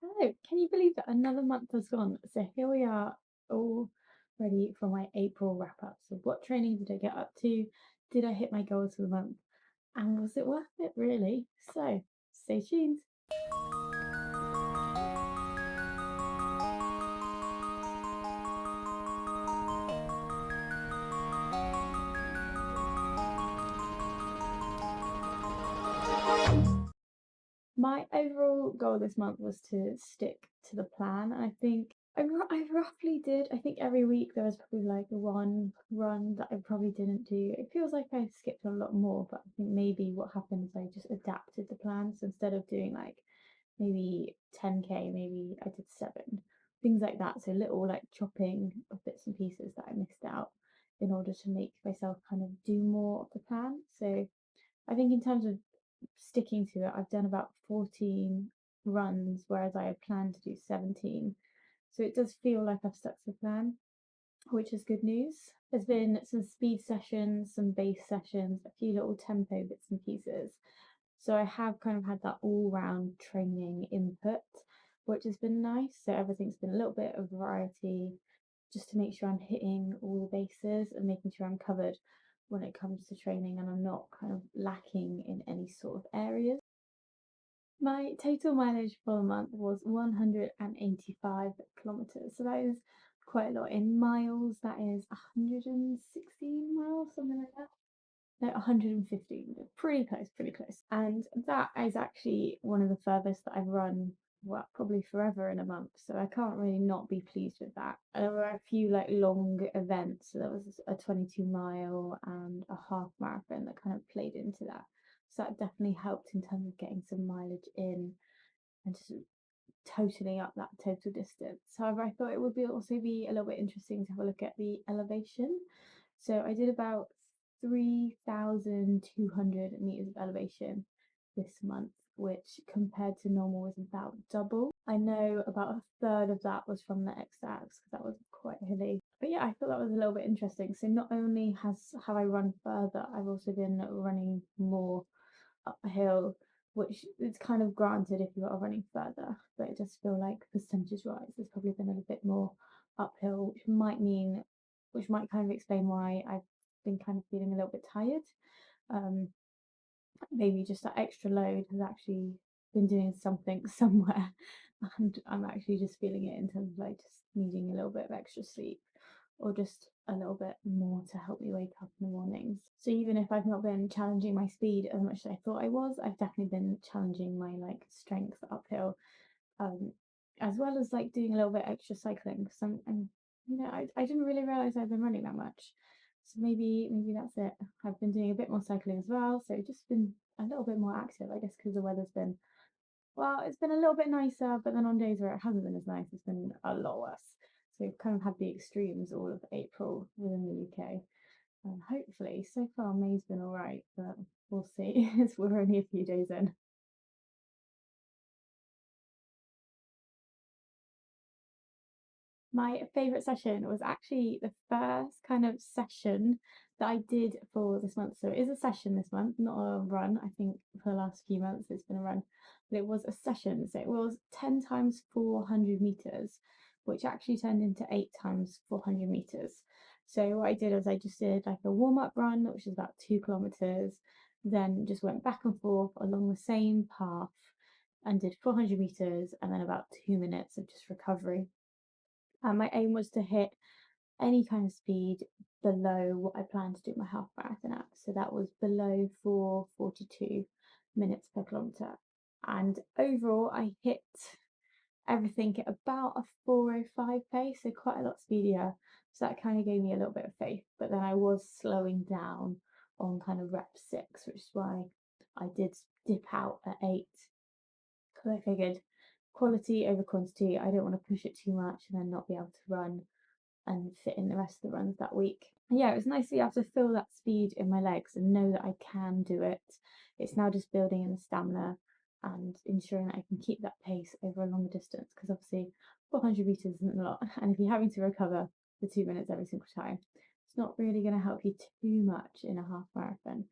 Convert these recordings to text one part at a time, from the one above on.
Hello, can you believe that another month has gone? So here we are, all ready for my April wrap up. So, what training did I get up to? Did I hit my goals for the month? And was it worth it, really? So, stay tuned. My overall goal this month was to stick to the plan. I think I roughly did. I think every week there was probably like one run that I probably didn't do. It feels like I skipped a lot more, but I think maybe what happened is I just adapted the plan. So instead of doing like maybe 10K, maybe I did 7, things like that. So little like chopping of bits and pieces that I missed out in order to make myself kind of do more of the plan. So I think in terms of sticking to it, I've done about 14 runs, whereas I had planned to do 17. So it does feel like I've stuck to the plan, which is good news. There's been some speed sessions, some base sessions, a few little tempo bits and pieces. So I have kind of had that all round training input, which has been nice. So everything's been a little bit of variety just to make sure I'm hitting all the bases and making sure I'm covered when it comes to training and I'm not kind of lacking in any sort of areas. My total mileage for the month was 185 kilometers. So that is quite a lot in miles. That is 116 miles, something like that. No, 115. Pretty close, pretty close. And that is actually one of the furthest that I've run, well, probably forever in a month. So I can't really not be pleased with that. And there were a few like long events. So there was a 22-mile and a half marathon that kind of played into that. So that definitely helped in terms of getting some mileage in and just totaling up that total distance. However, I thought it would also be a little bit interesting to have a look at the elevation. So I did about 3,200 meters of elevation this month, which compared to normal was about double. I know about a third of that was from the X-Axis because that was quite hilly. But yeah, I thought that was a little bit interesting. So not only have I run further, I've also been running more uphill, which is kind of granted if you are running further, but it does feel like percentage wise, there's probably been a little bit more uphill, which might kind of explain why I've been kind of feeling a little bit tired. Um, Maybe just that extra load has actually been doing something somewhere, and I'm actually just feeling it in terms of like just needing a little bit of extra sleep or just a little bit more to help me wake up in the mornings. So even if I've not been challenging my speed as much as I thought I was, I've definitely been challenging my like strength uphill, um, as well as like doing a little bit extra cycling because I'm I didn't really realize I've been running that much. So maybe that's it. I've been doing a bit more cycling as well, so just been a little bit more active, I guess, because the weather's been it's been a little bit nicer, but then on days where it hasn't been as nice, it's been a lot worse. So we've kind of had the extremes all of April within the UK. And hopefully, so far, May's been all right, but we'll see. We're only a few days in. My favourite session was actually the first kind of session that I did for this month. So it is a session this month, not a run. I think for the last few months it's been a run, but it was a session. So it was 10 times 400 meters, which actually turned into 8 times 400 meters. So what I did was I just did like a warm up run, which is about 2 kilometers, then just went back and forth along the same path and did 400 meters and then about 2 minutes of just recovery. And my aim was to hit any kind of speed below what I planned to do my half marathon at. So that was below 4:42 minutes per kilometer. And overall, I hit everything at about a 4:05 pace, so quite a lot speedier. So that kind of gave me a little bit of faith. But then I was slowing down on kind of rep 6, which is why I did dip out at 8 because I figured quality over quantity. I don't want to push it too much and then not be able to run and fit in the rest of the runs that week. Yeah, it was nice to be able to feel that speed in my legs and know that I can do it. It's now just building in the stamina and ensuring that I can keep that pace over a longer distance because obviously 400 meters isn't a lot. And if you're having to recover for 2 minutes every single time, it's not really going to help you too much in a half marathon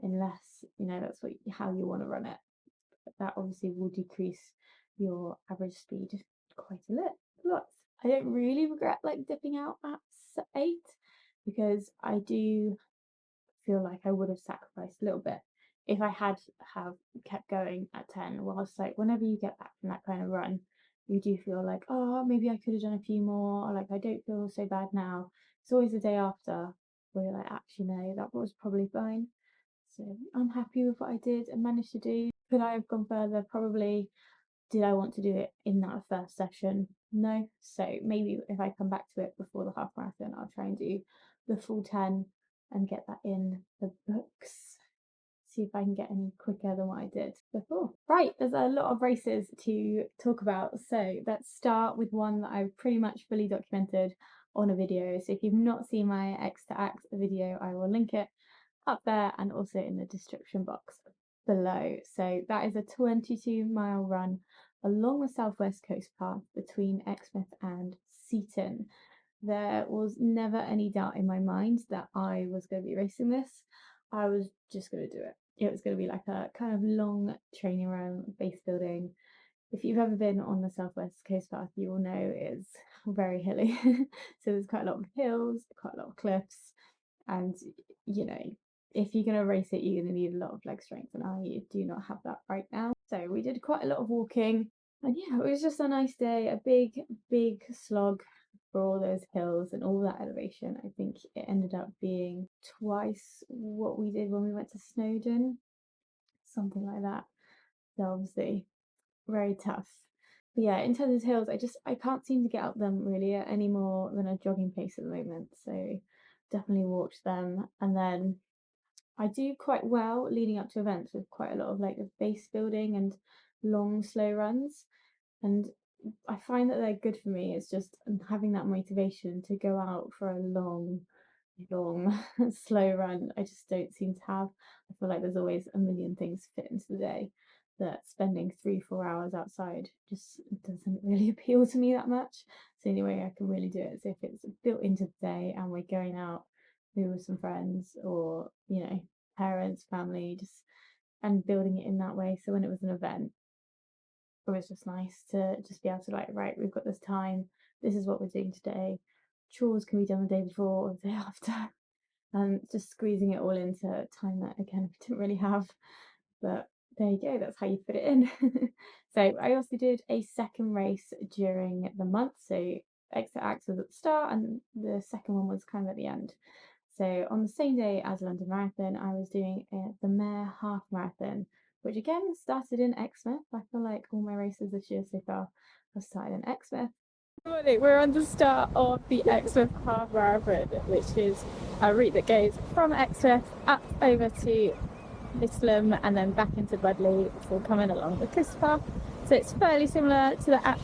unless that's how you want to run it. But that obviously will decrease your average speed quite a lot. I don't really regret like dipping out at 8 because I do feel like I would have sacrificed a little bit if I had have kept going at 10. Whilst like whenever you get back from that kind of run, you do feel like, oh, maybe I could have done a few more, or like I don't feel so bad now. It's always the day after where you're like, actually no, that was probably fine. So I'm happy with what I did and managed to do. Could I have gone further? Probably. Did I want to do it in that first session? No. So maybe if I come back to it before the half marathon, I'll try and do the full 10 and get that in the books. See if I can get any quicker than what I did before. Right, there's a lot of races to talk about. So let's start with one that I've pretty much fully documented on a video. So if you've not seen my X to Act video, I will link it up there and also in the description box below. So that is a 22-mile run along the southwest coast path between Exmouth and Seaton. There was never any doubt in my mind that I was going to be racing this. I was just going to do it. It was going to be like a kind of long training run, base building. If you've ever been on the southwest coast path, you will know it's very hilly. So there's quite a lot of hills, quite a lot of cliffs, and you know, if you're going to race it, you're going to need a lot of leg strength, and I do not have that right now. So we did quite a lot of walking, and yeah, it was just a nice day, a big slog for all those hills and all that elevation. I think it ended up being twice what we did when we went to Snowdon, something like that. So obviously very tough. But yeah, in terms of hills, I can't seem to get up them really at any more than a jogging pace at the moment. So definitely walked them. And then I do quite well leading up to events with quite a lot of like base building and long slow runs. And I find that they're good for me. It's just having that motivation to go out for a long slow run. I just don't seem to have. I feel like there's always a million things to fit into the day, that spending 3-4 hours outside just doesn't really appeal to me that much. So the only way I can really do it is if it's built into the day and we're going out maybe with some friends or, you know, parents, family, just and building it in that way. So when it was an event, it was just nice to just be able to like, right, we've got this time, this is what we're doing today. Chores can be done the day before or the day after, and just squeezing it all into time that again we didn't really have. But there you go, that's how you fit it in. So I also did a second race during the month. So Exit Acts was at the start and the second one was kind of at the end. So on the same day as London Marathon, I was doing the Maer half marathon, which again started in Exmouth. I feel like all my races this year so far have started in Exmouth. We're on the start of the Exmouth half marathon, which is a route that goes from Exmouth up over to Littleham and then back into Budley before coming along the coast path. So it's fairly similar to the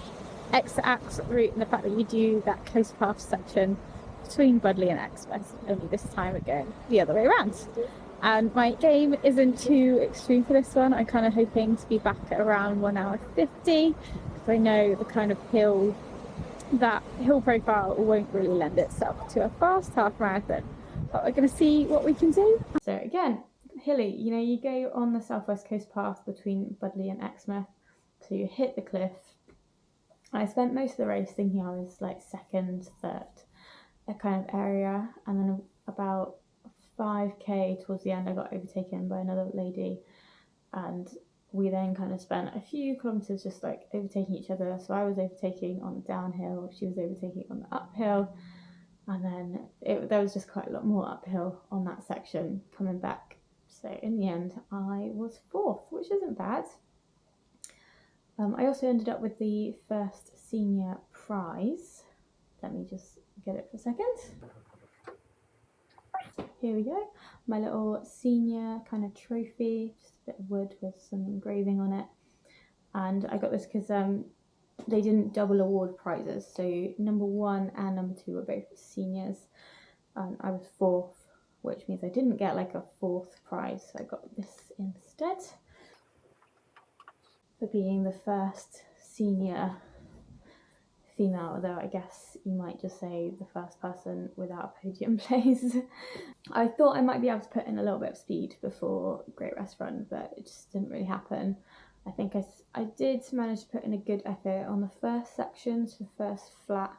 Exeter Axe route in the fact that you do that coast path section between Budley and Exmouth, only this time we're going the other way around. And my game isn't too extreme for this one. I'm kind of hoping to be back at around 1:50 because I know the kind of hill profile won't really lend itself to a fast half marathon, but we're going to see what we can do. So again, hilly, you know, you go on the southwest coast path between Budley and Exmouth, so you hit the cliff. I spent most of the race thinking I was like second, third, a kind of area, and then about 5k towards the end I got overtaken by another lady, and we then kind of spent a few kilometers just like overtaking each other. So I was overtaking on the downhill, she was overtaking on the uphill, and then there was just quite a lot more uphill on that section coming back. So in the end I was 4th, which isn't bad. I also ended up with the first senior prize. Let me just get it for a second. Here we go, my little senior kind of trophy, just a bit of wood with some engraving on it. And I got this because they didn't double award prizes, so number 1 and number 2 were both seniors. I was 4th, which means I didn't get like a 4th prize, so I got this instead for being the first senior female, although I guess you might just say the first person without a podium place. I thought I might be able to put in a little bit of speed before Great Rest Run, but it just didn't really happen. I think I did manage to put in a good effort on the first section, so the first flat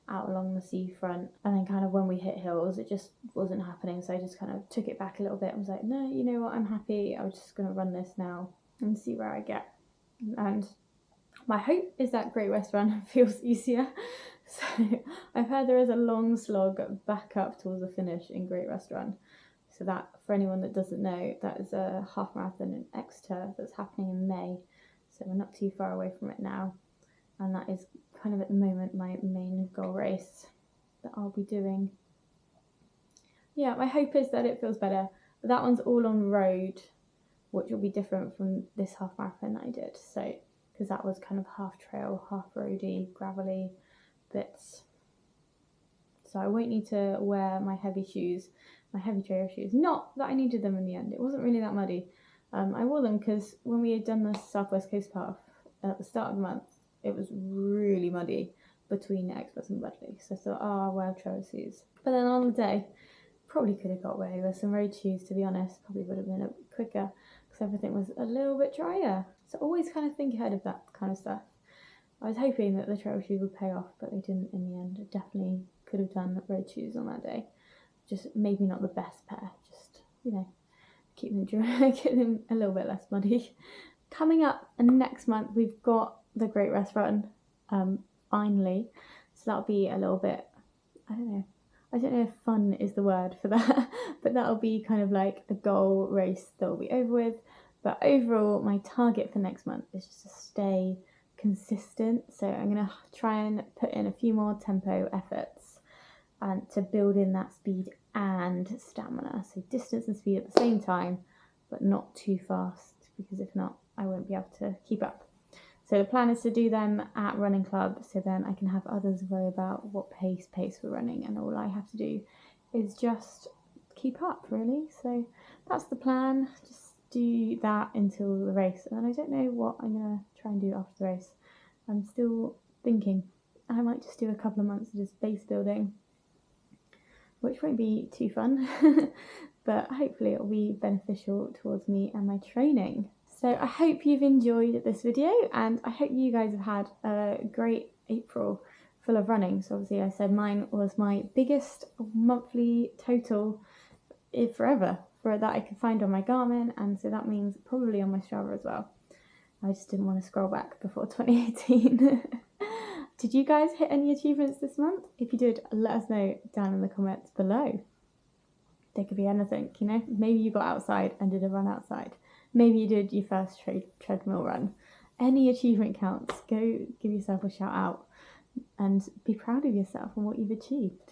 out along the seafront, and then kind of when we hit hills it just wasn't happening, so I just kind of took it back a little bit and was like, no, you know what, I'm happy, I'm just going to run this now and see where I get. And my hope is that Great West Run feels easier. So I've heard there is a long slog back up towards the finish in Great West Run. So that, for anyone that doesn't know, that is a half marathon in Exeter that's happening in May. So we're not too far away from it now. And that is kind of at the moment my main goal race that I'll be doing. Yeah, my hope is that it feels better. But that one's all on road, which will be different from this half marathon that I did. So, because that was kind of half trail, half roady, gravelly bits. So I won't need to wear my heavy shoes, my heavy trail shoes. Not that I needed them in the end. It wasn't really that muddy. I wore them because when we had done the Southwest Coast Path at the start of the month, it was really muddy between Exmouth and Budley. So I thought, oh, I'll wear trail shoes. But then on the day, probably could have got away with some road shoes, to be honest. Probably would have been a bit quicker because everything was a little bit drier. So always kind of think ahead of that kind of stuff. I was hoping that the trail shoes would pay off, but they didn't in the end. I definitely could have done road shoes on that day. Just maybe not the best pair, just, you know, keep them dry, get them a little bit less muddy. Coming up next month, we've got the Great West Run, finally. So that'll be a little bit, I don't know if fun is the word for that, but that'll be kind of like the goal race that will be over with. But overall, my target for next month is just to stay consistent. So I'm going to try and put in a few more tempo efforts and to build in that speed and stamina. So distance and speed at the same time, but not too fast, because if not, I won't be able to keep up. So the plan is to do them at running club, so then I can have others worry about what pace we're running, and all I have to do is just keep up, really. So that's the plan, just do that until the race, and then I don't know what I'm going to try and do after the race. I'm still thinking. I might just do a couple of months of just base building, which won't be too fun, but hopefully it'll be beneficial towards me and my training. So I hope you've enjoyed this video, and I hope you guys have had a great April full of running. So obviously I said mine was my biggest monthly total forever that I could find on my Garmin, and so that means probably on my Strava as well. I just didn't want to scroll back before 2018. Did you guys hit any achievements this month? If you did, let us know down in the comments below. They could be anything, you know. Maybe you got outside and did a run outside. Maybe you did your first treadmill run. Any achievement counts. Go give yourself a shout out and be proud of yourself and what you've achieved.